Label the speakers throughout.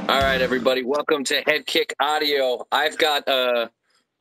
Speaker 1: All right, everybody, welcome to Head Kick Audio. I've got a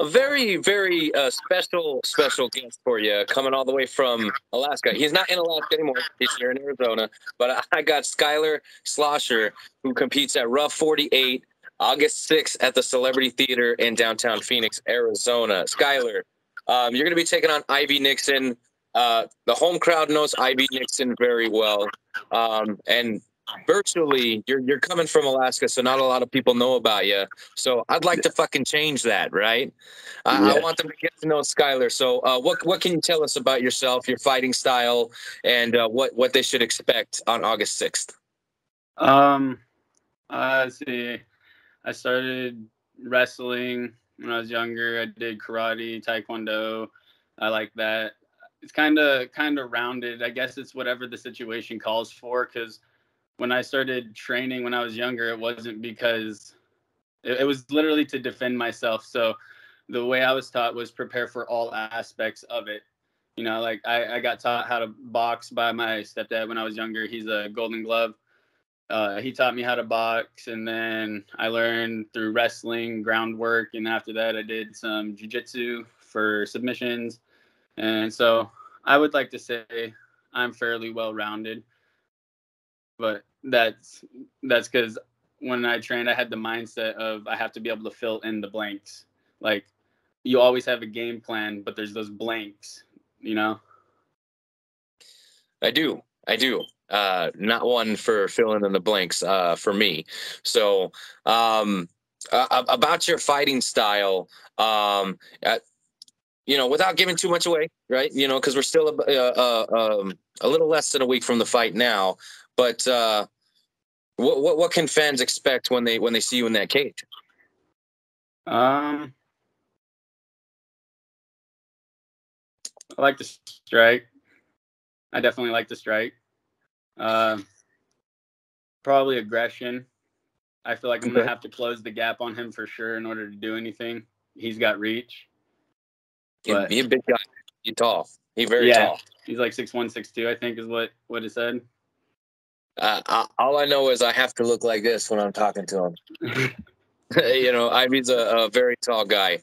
Speaker 1: very, very special guest for you, coming all the way from Alaska. He's not in Alaska anymore; he's here in Arizona. But I got Skylar Schlosser, who competes at RUF48, August 6th at the Celebrity Theater in downtown Phoenix, Arizona. Skylar, you're going to be taking on Ivey Nixon. The home crowd knows Ivey Nixon very well, and virtually you're coming from Alaska, so not a lot of people know about you. So I'd like to fucking change that, right? I want them to get to know Skylar. So what can you tell us about yourself, your fighting style, and what they should expect on August 6th?
Speaker 2: Let's see. I started wrestling when I was younger. I did karate, taekwondo. I like that. It's kind of rounded. I guess it's whatever the situation calls for, because when I started training when I was younger, it wasn't because it was literally to defend myself. So the way I was taught was prepare for all aspects of it. You know, like I got taught how to box by my stepdad when I was younger. He's a Golden Glove. He taught me how to box, and then I learned through wrestling, groundwork, and after that I did some jiu-jitsu for submissions. And so I would like to say I'm fairly well-rounded. But that's because when I trained, I had the mindset of I have to be able to fill in the blanks. Like, you always have a game plan, but there's those blanks, you know?
Speaker 1: I do. Not one for filling in the blanks for me. So about your fighting style, without giving too much away, right? Because we're still a little less than a week from the fight now. But what can fans expect when they see you in that cage?
Speaker 2: I like to strike. I definitely like to strike. Probably aggression. I feel like I'm gonna have to close the gap on him for sure in order to do anything. He's got reach.
Speaker 1: But he's a big guy. He's tall. He's very tall.
Speaker 2: He's like 6'1", 6'2", I think is what it said.
Speaker 1: All I know is I have to look like this when I'm talking to him. Ivey's a very tall guy.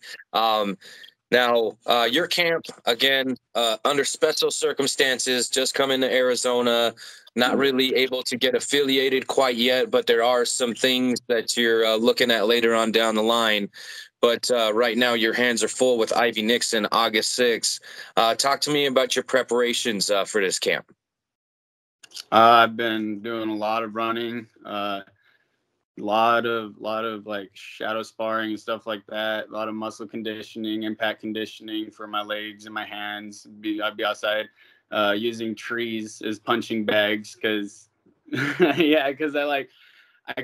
Speaker 1: Now, your camp, again, under special circumstances, just coming to Arizona, not really able to get affiliated quite yet, but there are some things that you're looking at later on down the line. But right now, your hands are full with Ivey Nixon, August 6th. Talk to me about your preparations for this camp.
Speaker 2: I've been doing a lot of running, lot of like shadow sparring and stuff like that. A lot of muscle conditioning, impact conditioning for my legs and my hands. I'd be outside using trees as punching bags because because I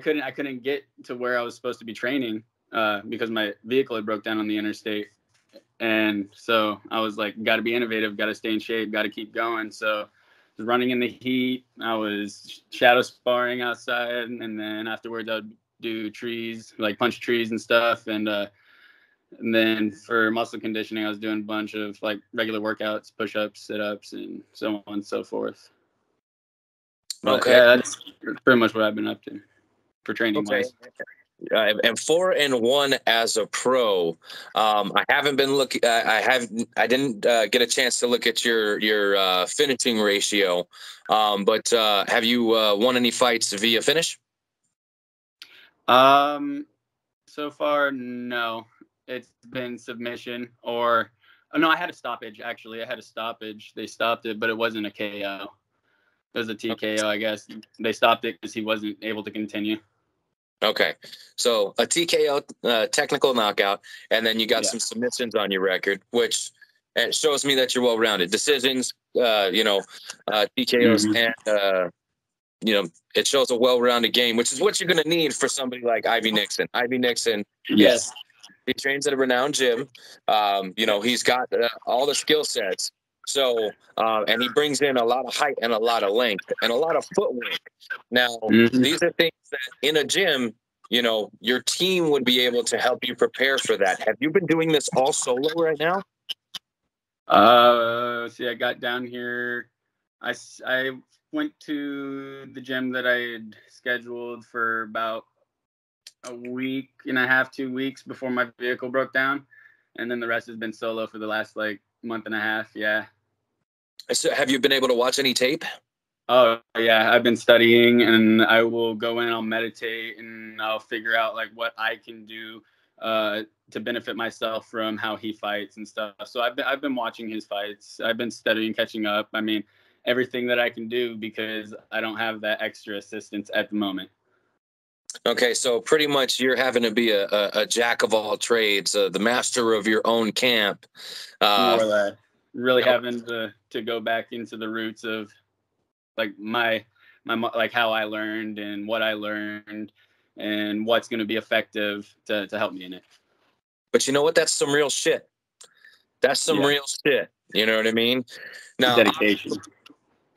Speaker 2: couldn't get to where I was supposed to be training because my vehicle had broke down on the interstate. And so I was like, got to be innovative, got to stay in shape, got to keep going. So running in the heat, I was shadow sparring outside, and then afterwards I'd do trees, like punch trees and stuff, and then for muscle conditioning I was doing a bunch of like regular workouts, push-ups, sit-ups, and so on and so forth. But,
Speaker 1: okay,
Speaker 2: that's pretty much what I've been up to for training wise.
Speaker 1: And 4-1 as a pro. I haven't been looking. I didn't get a chance to look at your finishing ratio. But have you won any fights via finish?
Speaker 2: So far, no. It's been submission or no. I had a stoppage actually. I had a stoppage. They stopped it, but it wasn't a KO. It was a TKO, I guess. They stopped it because he wasn't able to continue.
Speaker 1: Okay, so a TKO, technical knockout, and then you got some submissions on your record, which it shows me that you're well-rounded. Decisions, TKOs, and it shows a well-rounded game, which is what you're going to need for somebody like Ivey Nixon. Ivey Nixon, yes, he trains at a renowned gym. He's got all the skill sets. So, and he brings in a lot of height and a lot of length and a lot of footwork. Now, these are things that in a gym, your team would be able to help you prepare for that. Have you been doing this all solo right now?
Speaker 2: I got down here. I went to the gym that I had scheduled for about a week and a half, 2 weeks before my vehicle broke down, and then the rest has been solo for the last like month and a half. Yeah.
Speaker 1: So have you been able to watch any tape?
Speaker 2: Oh yeah, I've been studying, and I will go in, I'll meditate, and I'll figure out like what I can do to benefit myself from how he fights and stuff. So I've been watching his fights. I've been studying, catching up. I mean, everything that I can do because I don't have that extra assistance at the moment.
Speaker 1: Okay, so pretty much you're having to be a jack of all trades, the master of your own camp.
Speaker 2: More or less, really having to go back into the roots of like my like how I learned and what I learned and what's going to be effective to help me in it.
Speaker 1: But you know what? That's some real shit. That's some real shit. You know what I mean? Now,
Speaker 2: dedication.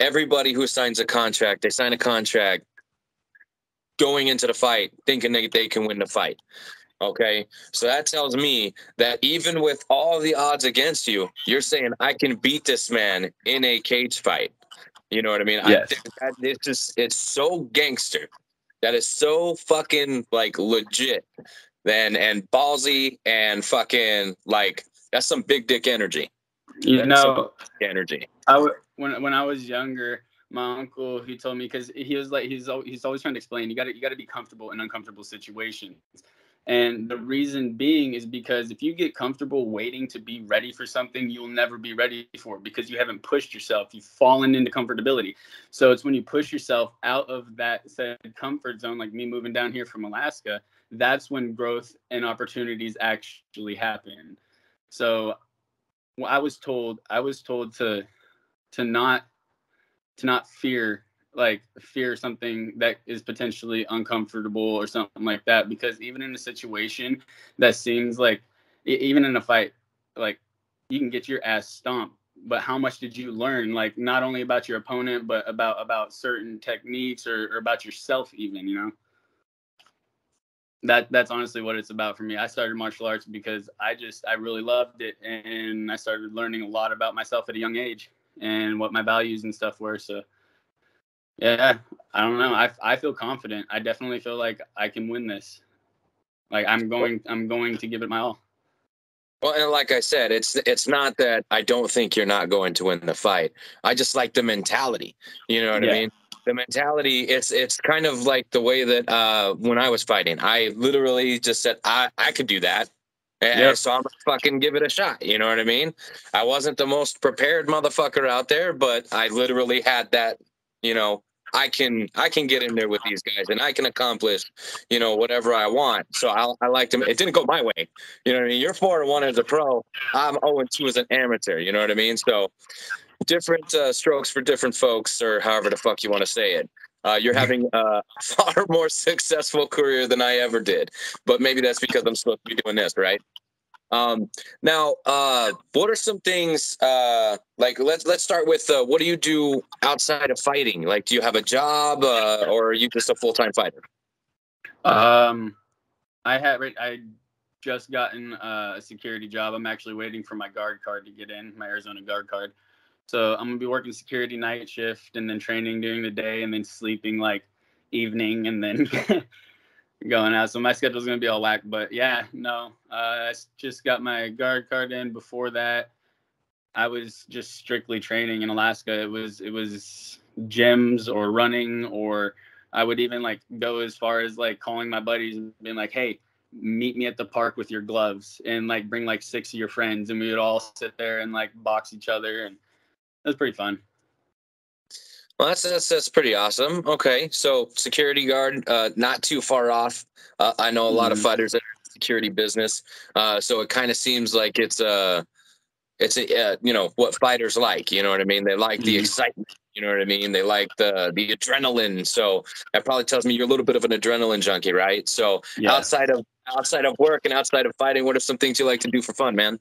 Speaker 1: Everybody who signs a contract, they sign a contract going into the fight thinking they can win the fight. Okay, so that tells me that even with all the odds against you, you're saying I can beat this man in a cage fight. You know what I mean?
Speaker 2: Yes.
Speaker 1: It's so gangster. That is so fucking like legit, and ballsy and fucking like that's some big dick energy.
Speaker 2: You know,
Speaker 1: energy.
Speaker 2: When I was younger, my uncle, he told me, because he was like he's always trying to explain you got to be comfortable in uncomfortable situations. And the reason being is because if you get comfortable waiting to be ready for something, you'll never be ready for it because you haven't pushed yourself. You've fallen into comfortability. So it's when you push yourself out of that said comfort zone, like me moving down here from Alaska, that's when growth and opportunities actually happen. So I was told to not fear something that is potentially uncomfortable or something like that, because even in a situation that seems like, even in a fight, like you can get your ass stomped, but how much did you learn, like not only about your opponent but about certain techniques or about yourself even, you know? That's honestly what it's about for me. I started martial arts because I really loved it, and I started learning a lot about myself at a young age and what my values and stuff were. So yeah, I don't know. I feel confident. I definitely feel like I can win this. Like I'm going to give it my all.
Speaker 1: Well, and like I said, it's not that I don't think you're not going to win the fight. I just like the mentality. You know what I mean? The mentality, it's kind of like the way that when I was fighting, I literally just said I could do that. And so I'm gonna fucking give it a shot. You know what I mean? I wasn't the most prepared motherfucker out there, but I literally had that, you know, I can get in there with these guys and I can accomplish, you know, whatever I want. So I liked him. It didn't go my way. You know what I mean? You're 4-1 as a pro. I'm 0-2 as an amateur. You know what I mean? So different strokes for different folks, or however the fuck you want to say it. You're having a far more successful career than I ever did, but maybe that's because I'm supposed to be doing this, right? Now, what are some things, like, let's start with, what do you do outside of fighting? Like, do you have a job, or are you just a full-time fighter?
Speaker 2: I just gotten a security job. I'm actually waiting for my guard card to get in, my Arizona guard card. So I'm gonna be working security night shift and then training during the day and then sleeping like evening and then going out. So my schedule's gonna be all whack. But yeah, no, I just got my guard card in. Before that, I was just strictly training in Alaska. It was gyms or running, or I would even like go as far as like calling my buddies and being like, hey, meet me at the park with your gloves, and like bring like 6 of your friends, and we would all sit there and like box each other, and it was pretty fun.
Speaker 1: Well, that's pretty awesome. Okay, so security guard, not too far off. I know a lot of fighters that are in the security business, so it kind of seems like it's a you know what fighters like. You know what I mean? They like the excitement. You know what I mean? They like the adrenaline. So that probably tells me you're a little bit of an adrenaline junkie, right? So outside of work and outside of fighting, what are some things you like to do for fun, man?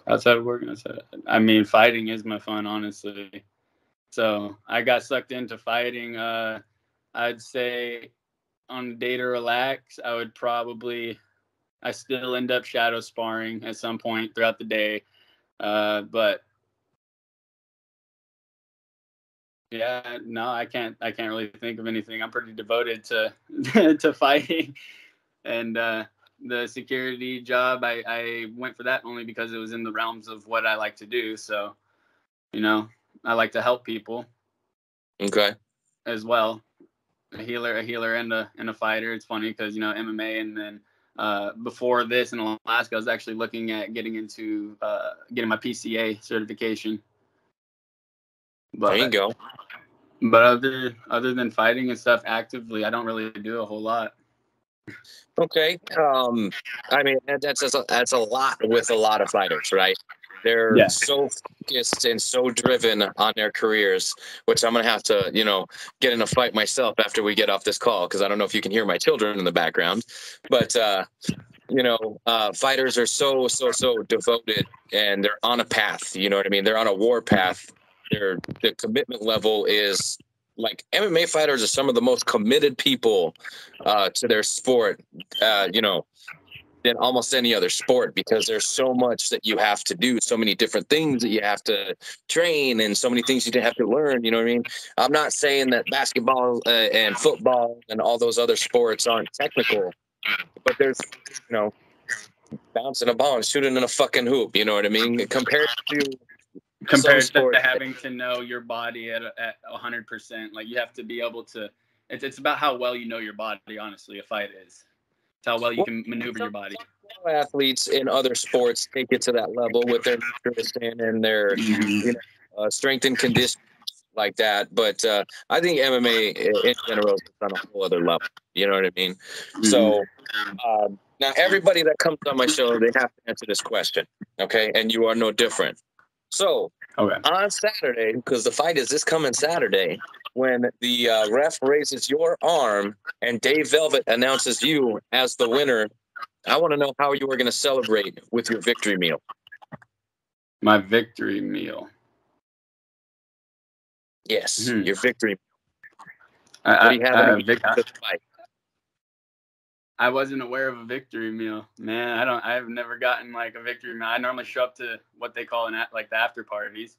Speaker 2: Outside of work, I mean, fighting is my fun, honestly. So I got sucked into fighting. I'd say on a day to relax, I still end up shadow sparring at some point throughout the day. But Yeah, no, I can't really think of anything. I'm pretty devoted to to fighting, and the security job, I went for that only because it was in the realms of what I like to do. So, you know, I like to help people.
Speaker 1: Okay.
Speaker 2: As well, a healer, and a fighter. It's funny because, you know, MMA, and then before this in Alaska, I was actually looking at getting into getting my PCA certification. But,
Speaker 1: there you go.
Speaker 2: But other than fighting and stuff actively, I don't really do a whole lot.
Speaker 1: Okay. I mean, that's a lot with a lot of fighters, right? They're so focused and so driven on their careers, which I'm gonna have to, you know, get in a fight myself after we get off this call, because I don't know if you can hear my children in the background, but you know, fighters are so devoted, and they're on a path. You know what I mean? They're on a war path. The commitment level is like, MMA fighters are some of the most committed people to their sport, you know, than almost any other sport, because there's so much that you have to do, so many different things that you have to train, and so many things you have to learn. You know what I mean? I'm not saying that basketball and football and all those other sports aren't technical, but there's, you know, bouncing a ball and shooting in a fucking hoop. You know what I mean? Compared
Speaker 2: to having to know your body at 100%, like you have to be able to. It's about how well you know your body. Honestly, a fight is. It's how well you can maneuver your body.
Speaker 1: Athletes in other sports take it to that level with their nutrition and their you know, strength and conditioning like that. But I think MMA in general is on a whole other level. You know what I mean? So now everybody that comes on my show, they have to answer this question, okay? And you are no different. So on Saturday, because the fight is this coming Saturday, when the ref raises your arm and Dave Velvet announces you as the winner, I want to know how you are going to celebrate with your victory meal.
Speaker 2: My victory meal.
Speaker 1: Yes, your victory meal. What do you have in fight?
Speaker 2: I wasn't aware of a victory meal, man. I've never gotten like a victory meal. I normally show up to what they call like the after parties,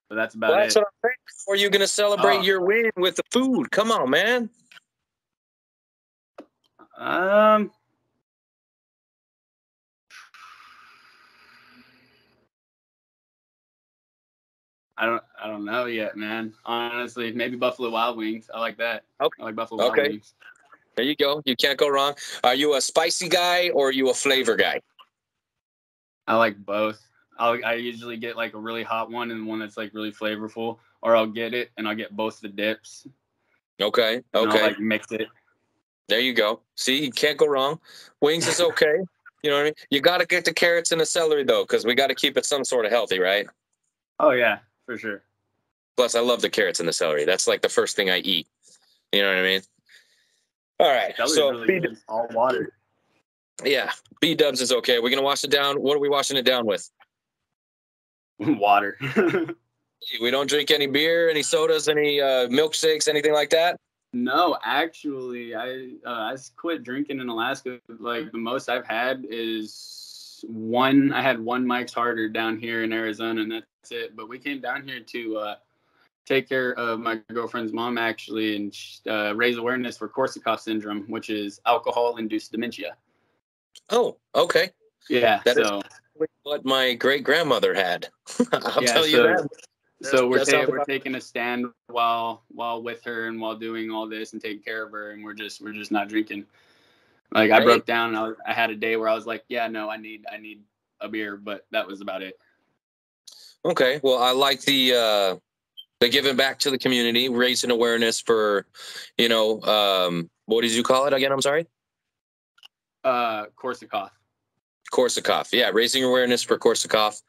Speaker 2: but that's about it.
Speaker 1: That's what I'm saying. Or are you going to celebrate your win with the food? Come on, man.
Speaker 2: I don't know yet, man. Honestly, maybe Buffalo Wild Wings. I like that.
Speaker 1: Okay.
Speaker 2: I like Buffalo Wild Wings.
Speaker 1: There you go. You can't go wrong. Are you a spicy guy or are you a flavor guy?
Speaker 2: I like both. I usually get like a really hot one and one that's like really flavorful, or I'll get it and I'll get both the dips.
Speaker 1: Okay.
Speaker 2: And I'll like mix it.
Speaker 1: There you go. See, you can't go wrong. Wings is okay. You know what I mean? You got to get the carrots and the celery though, because we got to keep it some sort of healthy, right?
Speaker 2: Oh yeah, for sure.
Speaker 1: Plus, I love the carrots and the celery. That's like the first thing I eat. You know what I mean? All right.
Speaker 2: Celery's so really good. All water.
Speaker 1: Yeah, B-dubs is okay. We're gonna wash it down. What are we washing it down with?
Speaker 2: Water.
Speaker 1: We don't drink any beer, any sodas, any milkshakes, anything like that?
Speaker 2: No, actually, I quit drinking in Alaska. Like the most I've had is one. I had one Mike's Harder down here in Arizona, and that's it. But we came down here to take care of my girlfriend's mom, actually, and raise awareness for Korsakoff syndrome, which is alcohol-induced dementia.
Speaker 1: Oh, okay.
Speaker 2: Yeah,
Speaker 1: that is what my great-grandmother had. I'll tell you that.
Speaker 2: So we're taking a stand while with her and while doing all this and taking care of her, and we're just not drinking. Like I broke down and I had a day where I was like, yeah, no, I need a beer, but that was about it.
Speaker 1: Okay, well, I like the giving back to the community, raising awareness for, you know, what did you call it again? I'm sorry.
Speaker 2: Korsakoff.
Speaker 1: Korsakoff, yeah, raising awareness for Korsakoff.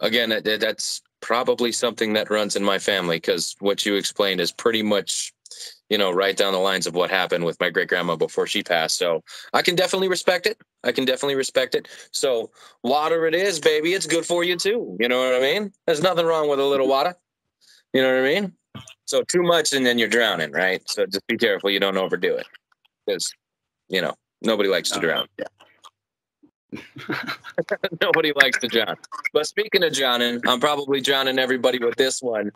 Speaker 1: Again, that's probably something that runs in my family, because what you explained is pretty much, you know, right down the lines of what happened with my great grandma before she passed. So I can definitely respect it. So water it is, baby. It's good for you too. You know what I mean? There's nothing wrong with a little water. You know what I mean? So too much and then you're drowning, right? So just be careful you don't overdo it, because, you know, nobody likes to drown.
Speaker 2: Yeah.
Speaker 1: Nobody likes to drown. But speaking of drowning, I'm probably drowning everybody with this one.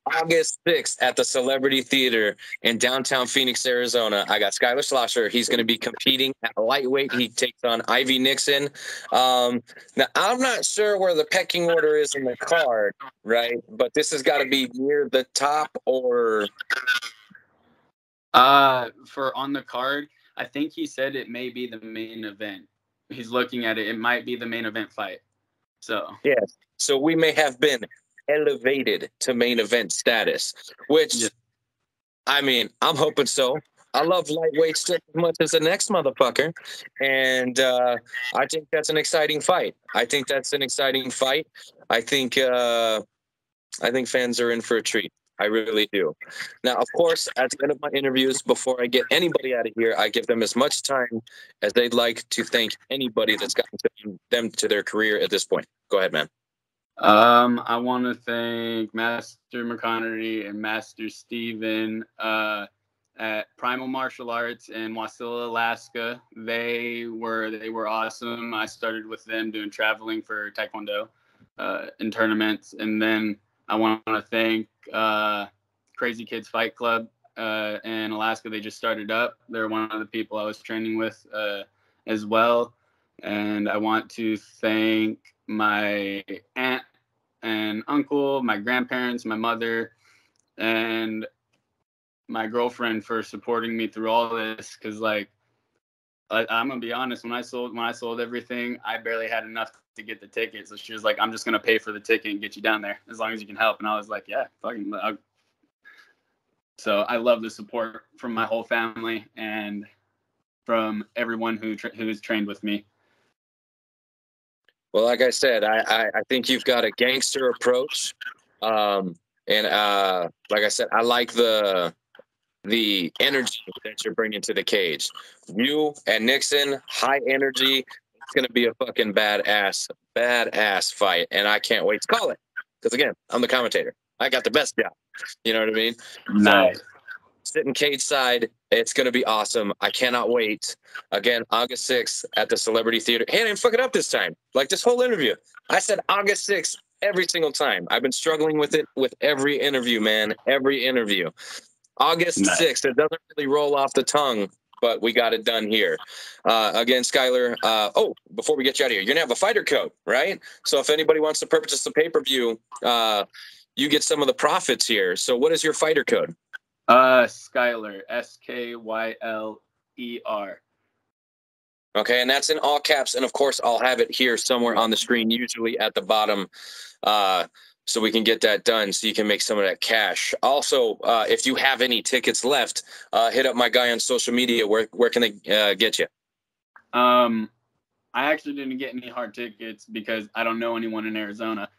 Speaker 1: August 6th at the Celebrity Theater in downtown Phoenix, Arizona. I got Skylar Schlosser. He's going to be competing at lightweight. He takes on Ivey Nixon. Now, I'm not sure where the pecking order is in the card, right? But this has got to be near the top or...
Speaker 2: For on the card, I think he said it may be the main event. He's looking at it. It might be the main event fight. So
Speaker 1: yes. So we may have been elevated to main event status, which,
Speaker 2: yeah.
Speaker 1: I mean, I'm hoping so. I love lightweight just as much as the next motherfucker. And I think that's an exciting fight. I think I think fans are in for a treat. I really do. Now, of course, at the end of my interviews, before I get anybody out of here, I give them as much time as they'd like to thank anybody that's gotten them to their career at this point. Go ahead, man.
Speaker 2: I want to thank Master McConnery and Master Steven at Primal Martial Arts in Wasilla, Alaska. They were awesome. I started with them doing traveling for Taekwondo in tournaments, and then I want to thank Crazy Kids Fight Club in Alaska. They just started up. They're one of the people I was training with as well. And I want to thank my aunt and uncle, my grandparents, my mother, and my girlfriend for supporting me through all this. Because, like, I'm gonna be honest, when I sold everything, I barely had enough to get the ticket. So she was like, "I'm just gonna pay for the ticket and get you down there as long as you can help." And I was like, "Yeah, fucking." So I love the support from my whole family and from everyone who's trained with me.
Speaker 1: Well, like I said, I think you've got a gangster approach, and like I said, I like the energy that you're bringing to the cage. You and Nixon, high energy. It's gonna be a fucking badass fight, and I can't wait to call it. Because again, I'm the commentator. I got the best job. You know what I mean?
Speaker 2: Nice.
Speaker 1: So, sitting cage side, it's going to be awesome. I cannot wait. Again, August 6th at the Celebrity Theater. Hey, I didn't fuck it up this time. Like this whole interview. I said August 6th every single time. I've been struggling with it with every interview, man. Every interview. August 6th. It doesn't really roll off the tongue, but we got it done here. Again, Skylar, before we get you out of here, you're going to have a fighter code, right? So if anybody wants to purchase the pay-per-view, you get some of the profits here. So what is your fighter code?
Speaker 2: Skylar, Skyler.
Speaker 1: Okay, and that's in all caps. And of course, I'll have it here somewhere on the screen, usually at the bottom, so we can get that done so you can make some of that cash. Also, if you have any tickets left, hit up my guy on social media. Where can they get you?
Speaker 2: I actually didn't get any hard tickets because I don't know anyone in Arizona.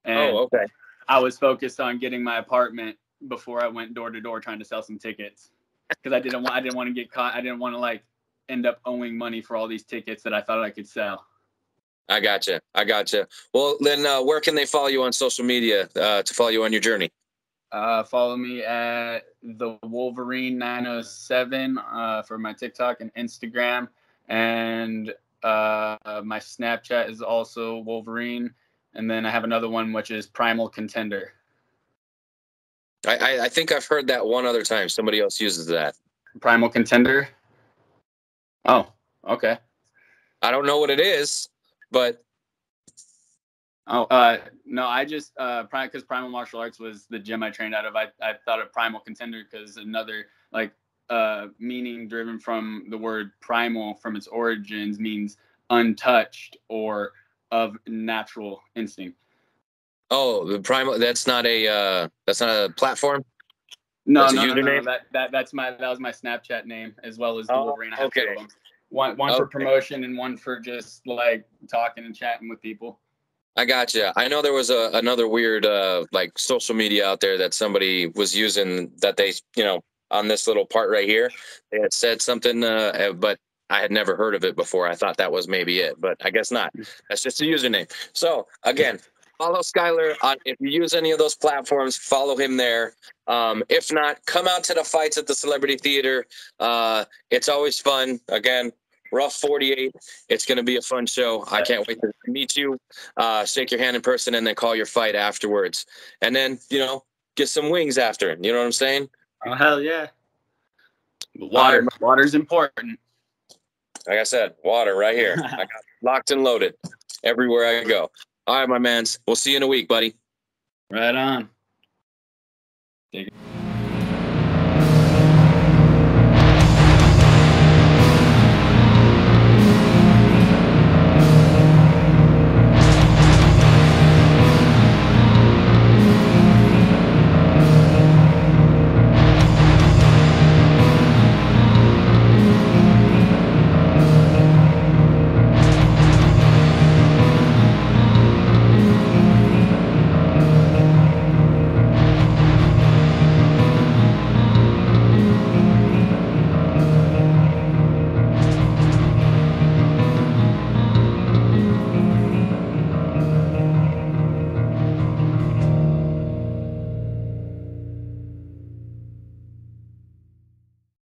Speaker 2: And
Speaker 1: okay.
Speaker 2: I was focused on getting my apartment before I went door to door trying to sell some tickets, because I didn't want to get caught. I didn't want to like end up owing money for all these tickets that I thought I could sell.
Speaker 1: I gotcha. Well, then where can they follow you on social media to follow you on your journey?
Speaker 2: Follow me at the Wolverine 907 for my TikTok and Instagram, and my Snapchat is also Wolverine, and then I have another one which is Primal Contender.
Speaker 1: I think I've heard that one other time. Somebody else uses that.
Speaker 2: Primal Contender? Oh, okay.
Speaker 1: I don't know what it is, but...
Speaker 2: Oh, no, I just, because Primal Martial Arts was the gym I trained out of, I thought of Primal Contender because another, like, meaning driven from the word primal from its origins means untouched or of natural instinct.
Speaker 1: Oh, the Primal. That's not a platform.
Speaker 2: No. That was my Snapchat name as well as the Wolverine. I have two of them. One for promotion and one for just like talking and chatting with people.
Speaker 1: I gotcha. I know there was another weird like social media out there that somebody was using that they, on this little part right here, they had said something, but I had never heard of it before. I thought that was maybe it, but I guess not. That's just a username. So again, follow Skylar on, if you use any of those platforms, follow him there. If not, come out to the fights at the Celebrity Theater. It's always fun. Again, RUF48. It's going to be a fun show. I can't wait to meet you, shake your hand in person, and then call your fight afterwards. And then, get some wings after. You know what I'm saying?
Speaker 2: Oh, hell yeah. Water's important.
Speaker 1: Like I said, water right here. I got locked and loaded everywhere I go. All right, my mans. We'll see you in a week, buddy.
Speaker 2: Right on. Take it.